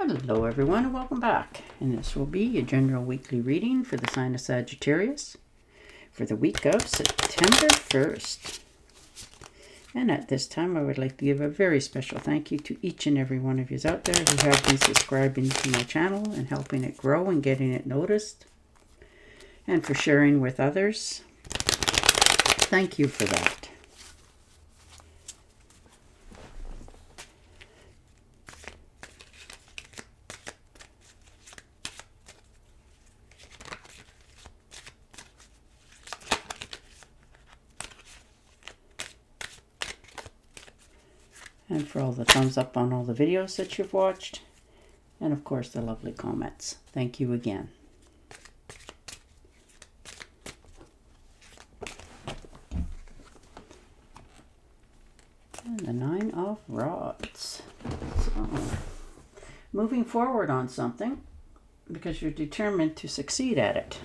Hello everyone and welcome back, and this will be your general weekly reading for the sign of Sagittarius for the week of September 1st. And at this time I would like to give a very special thank you to each and every one of you out there who have been subscribing to my channel and helping it grow and getting it noticed, and for sharing with others. Thank you for that. And for all the thumbs up on all the videos that you've watched. And of course the lovely comments. Thank you again. And the 9 of Rods. So, moving forward on something because you're determined to succeed at it.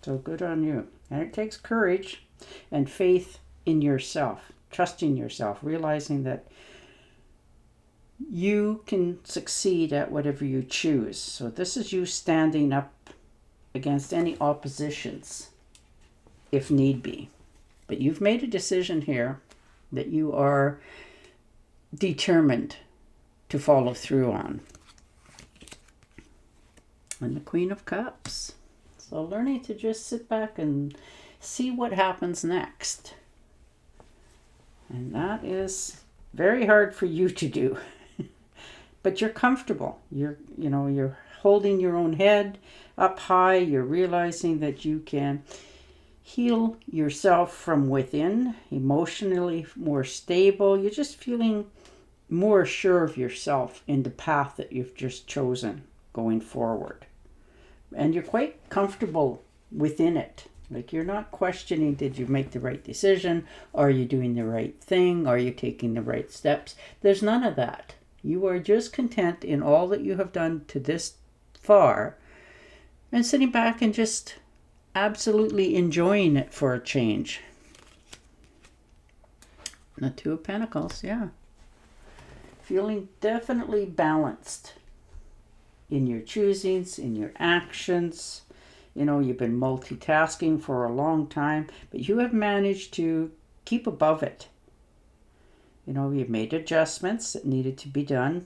So good on you. And it takes courage and faith in yourself. Trusting yourself. Realizing that you can succeed at whatever you choose. So this is you standing up against any oppositions if need be. But you've made a decision here that you are determined to follow through on. And the Queen of Cups. So learning to just sit back and see what happens next. And that is very hard for you to do. But you're comfortable. You're holding your own head up high. You're realizing that you can heal yourself from within, emotionally more stable. You're just feeling more sure of yourself in the path that you've just chosen going forward. And you're quite comfortable within it. Like you're not questioning, did you make the right decision? Are you doing the right thing? Are you taking the right steps? There's none of that. You are just content in all that you have done to this far and sitting back and just absolutely enjoying it for a change. The 2 of Pentacles, yeah. Feeling definitely balanced in your choosings, in your actions. You know, you've been multitasking for a long time, but you have managed to keep above it. You know, you've made adjustments that needed to be done,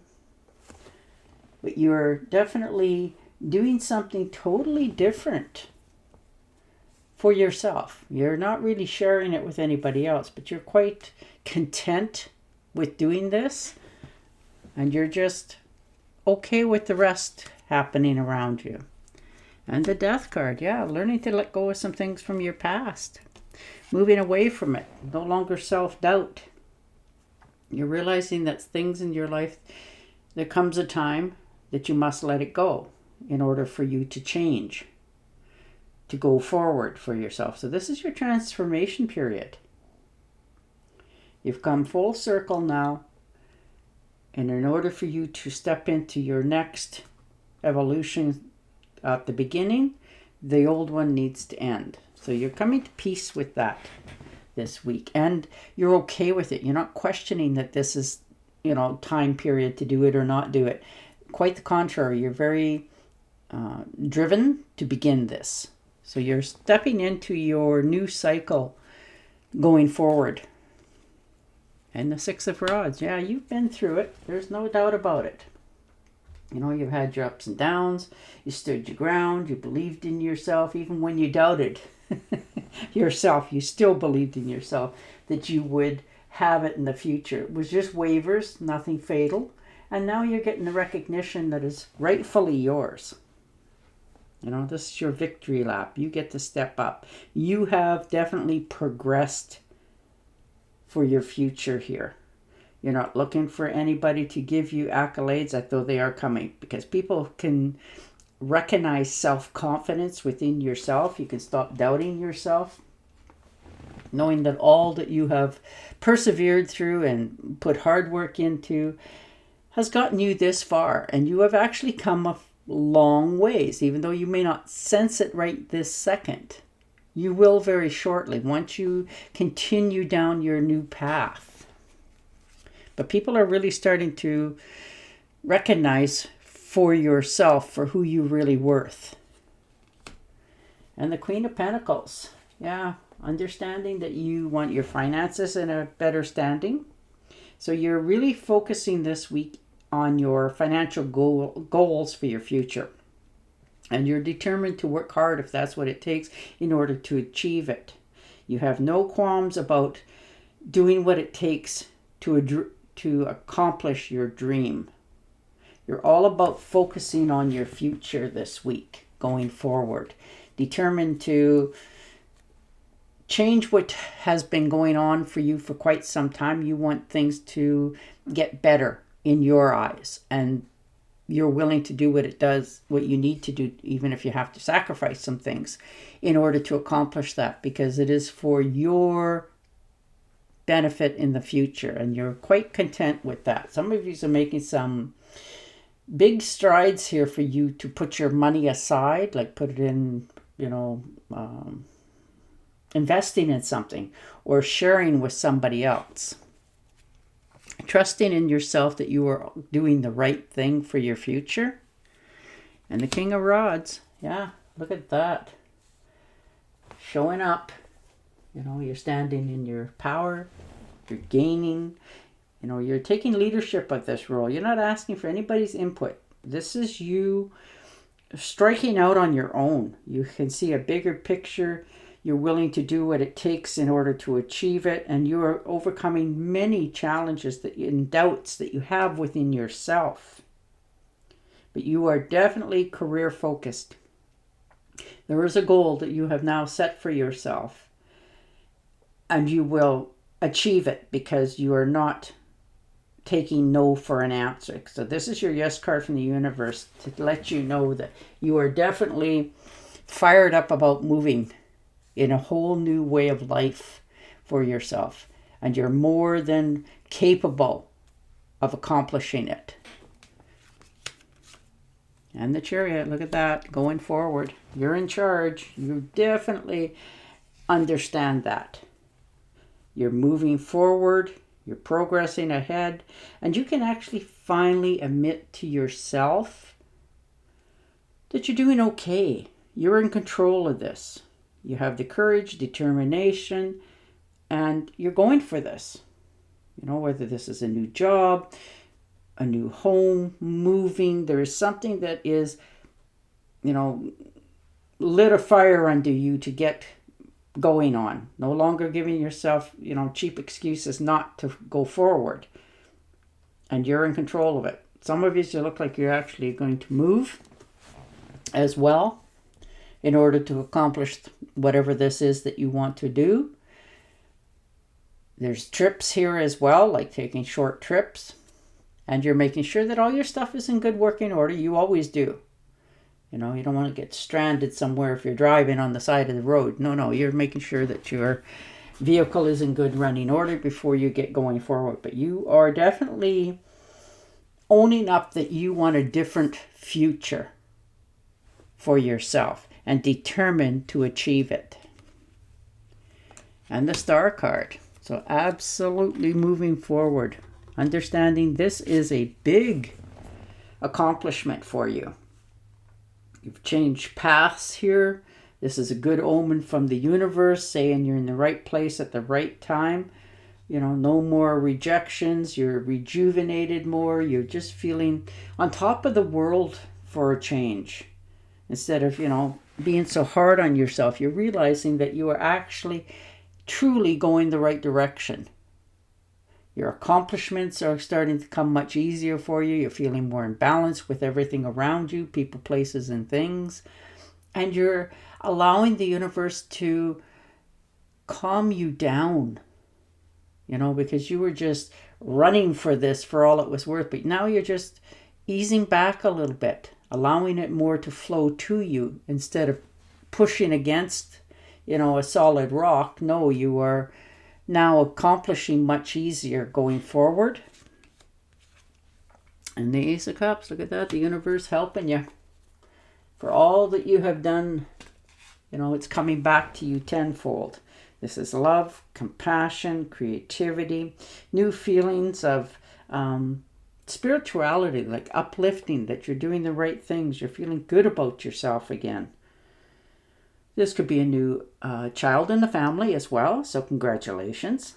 but you're definitely doing something totally different for yourself. You're not really sharing it with anybody else, but you're quite content with doing this, and you're just okay with the rest happening around you. And the Death card, yeah, learning to let go of some things from your past, moving away from it, no longer self-doubt. You're realizing that things in your life, there comes a time that you must let it go in order for you to change, to go forward for yourself. So this is your transformation period. You've come full circle now. And in order for you to step into your next evolution at the beginning, the old one needs to end. So you're coming to peace with that this week, and you're okay with it. You're not questioning that this is, time period to do it or not do it. Quite the contrary, you're very driven to begin this. So you're stepping into your new cycle going forward. And the 6 of Rods, yeah, you've been through it. There's no doubt about it. You've had your ups and downs. You stood your ground. You believed in yourself. Even when you doubted yourself, you still believed in yourself that you would have it in the future. It was just waivers, nothing fatal. And now you're getting the recognition that is rightfully yours. This is your victory lap. You get to step up. You have definitely progressed for your future here. You're not looking for anybody to give you accolades, although they are coming, because people can recognize self-confidence within yourself. You can stop doubting yourself, knowing that all that you have persevered through and put hard work into has gotten you this far, and you have actually come a long ways, even though you may not sense it right this second. You will very shortly, once you continue down your new path. But people are really starting to recognize for yourself, for who you're really worth. And the Queen of Pentacles. Yeah, understanding that you want your finances in a better standing. So you're really focusing this week on your financial goals for your future. And you're determined to work hard if that's what it takes in order to achieve it. You have no qualms about doing what it takes to accomplish your dream. You're all about focusing on your future this week, going forward. Determined to change what has been going on for you for quite some time. You want things to get better in your eyes, and you're willing to do what you need to do, even if you have to sacrifice some things in order to accomplish that, because it is for your benefit in the future, and you're quite content with that. Some of you are making some big strides here for you to put your money aside, like put it in, investing in something or sharing with somebody else. Trusting in yourself that you are doing the right thing for your future. And the King of Rods. Yeah, look at that. Showing up. You're standing in your power. You're gaining. You're taking leadership of this role. You're not asking for anybody's input. This is you striking out on your own. You can see a bigger picture. You're willing to do what it takes in order to achieve it. And you are overcoming many challenges and doubts that you have within yourself. But you are definitely career focused. There is a goal that you have now set for yourself. And you will achieve it because you are not taking no for an answer. So this is your yes card from the universe to let you know that you are definitely fired up about moving in a whole new way of life for yourself. And you're more than capable of accomplishing it. And the Chariot, look at that, going forward. You're in charge. You definitely understand that. You're moving forward. You're progressing ahead. And you can actually finally admit to yourself that you're doing okay. You're in control of this. You have the courage, determination, and you're going for this. Whether this is a new job, a new home, moving, there is something that is, lit a fire under you to get going on. No longer giving yourself, cheap excuses not to go forward. And you're in control of it. Some of you look like you're actually going to move as well in order to accomplish whatever this is that you want to do. There's trips here as well, like taking short trips. And you're making sure that all your stuff is in good working order. You always do. You don't want to get stranded somewhere if you're driving on the side of the road. No, you're making sure that your vehicle is in good running order before you get going forward. But you are definitely owning up that you want a different future for yourself and determined to achieve it. And the Star card. So absolutely moving forward. Understanding this is a big accomplishment for you. You've changed paths here. This is a good omen from the universe saying you're in the right place at the right time. No more rejections. You're rejuvenated more. You're just feeling on top of the world for a change. Instead of, being so hard on yourself, you're realizing that you are actually truly going the right direction. Your accomplishments are starting to come much easier for you. You're feeling more in balance with everything around you, people, places, and things. And you're allowing the universe to calm you down, because you were just running for this for all it was worth. But now you're just easing back a little bit, allowing it more to flow to you instead of pushing against, a solid rock. No, you are now accomplishing much easier going forward. And the Ace of Cups, look at that, the universe helping you. For all that you have done, it's coming back to you tenfold. This is love, compassion, creativity, new feelings of spirituality, like uplifting, that you're doing the right things, you're feeling good about yourself again. This could be a new child in the family as well, so congratulations.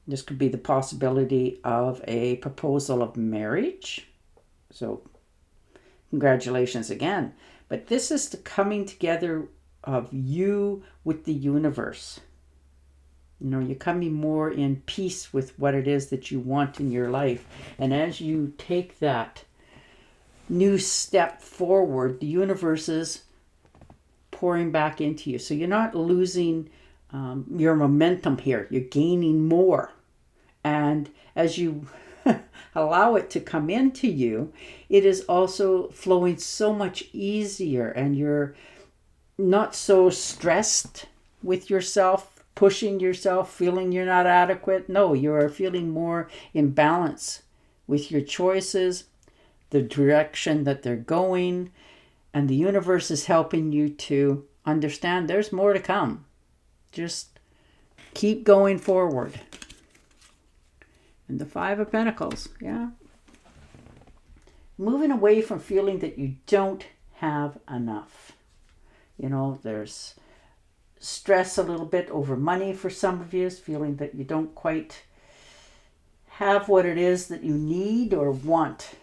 This could be the possibility of a proposal of marriage, so congratulations again. But this is the coming together of you with the universe. You're coming more in peace with what it is that you want in your life. And as you take that new step forward, the universe is pouring back into you. So you're not losing your momentum here. You're gaining more. And as you allow it to come into you, it is also flowing so much easier, and you're not so stressed with yourself, pushing yourself, feeling you're not adequate. No, you are feeling more in balance with your choices, the direction that they're going, and the universe is helping you to understand there's more to come. Just keep going forward. And the Five of Pentacles, yeah. Moving away from feeling that you don't have enough. There's stress a little bit over money for some of you, feeling that you don't quite have what it is that you need or want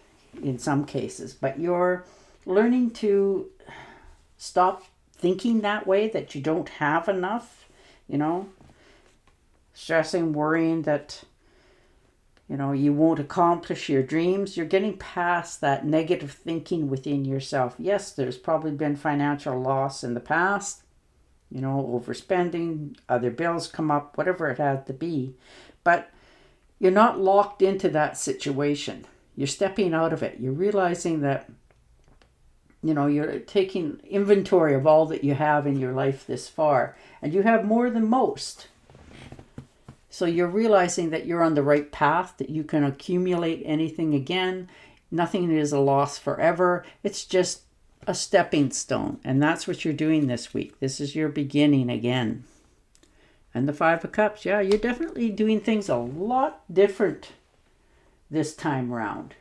in some cases. But you're learning to stop thinking that way, that you don't have enough, stressing, worrying that, you won't accomplish your dreams. You're getting past that negative thinking within yourself. Yes, there's probably been financial loss in the past, overspending, other bills come up, whatever it had to be. But you're not locked into that situation. You're stepping out of it. You're realizing that, you're taking inventory of all that you have in your life this far, and you have more than most. So you're realizing that you're on the right path, that you can accumulate anything again. Nothing is a loss forever. It's just a stepping stone. And that's what you're doing this week. This is your beginning again. And the Five of Cups, yeah, you're definitely doing things a lot different this time round.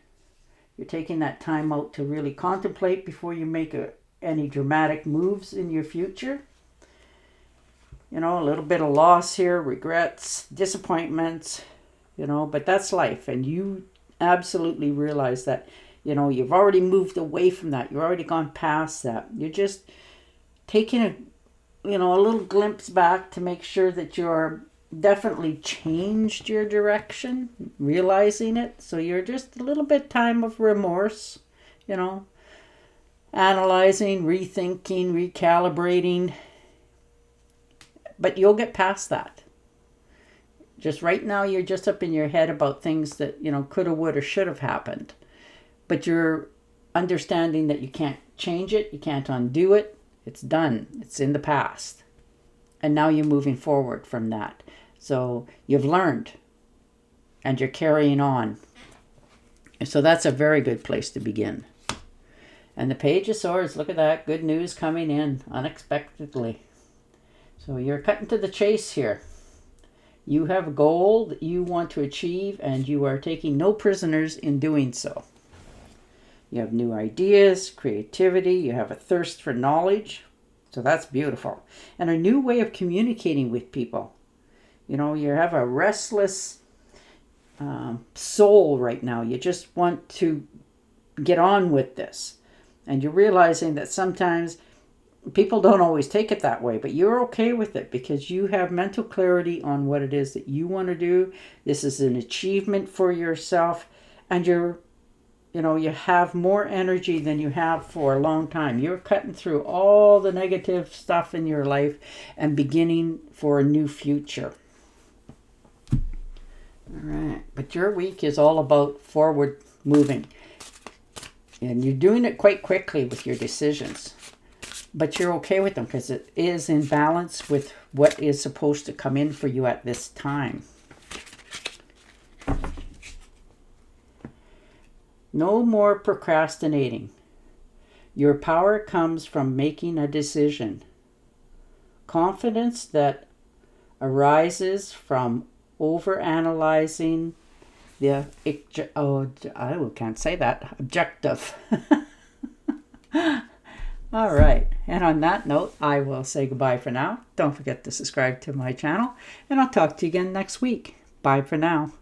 You're taking that time out to really contemplate before you make any dramatic moves in your future. A little bit of loss here, regrets, disappointments, but that's life. And you absolutely realize that, you've already moved away from that. You've already gone past that. You're just taking a little glimpse back to make sure that you're definitely changed your direction, realizing it. So you're just a little bit time of remorse, analyzing, rethinking, recalibrating. But you'll get past that. Just right now, you're just up in your head about things that, coulda, woulda, should have happened. But you're understanding that you can't change it. You can't undo it. It's done. It's in the past. And now you're moving forward from that. So you've learned. And you're carrying on. So that's a very good place to begin. And the Page of Swords, look at that. Good news coming in unexpectedly. So you're cutting to the chase here. You have a goal that you want to achieve, and you are taking no prisoners in doing so. You have new ideas, creativity, you have a thirst for knowledge. So that's beautiful. And a new way of communicating with people. You have a restless soul right now. You just want to get on with this. And you're realizing that sometimes people don't always take it that way, but you're okay with it because you have mental clarity on what it is that you want to do. This is an achievement for yourself, and you have more energy than you have for a long time. You're cutting through all the negative stuff in your life and beginning for a new future. All right, but your week is all about forward moving, and you're doing it quite quickly with your decisions. But you're okay with them because it is in balance with what is supposed to come in for you at this time. No more procrastinating. Your power comes from making a decision. Confidence that arises from overanalyzing I can't say that, objective. All right, and on that note, I will say goodbye for now. Don't forget to subscribe to my channel, and I'll talk to you again next week. Bye for now.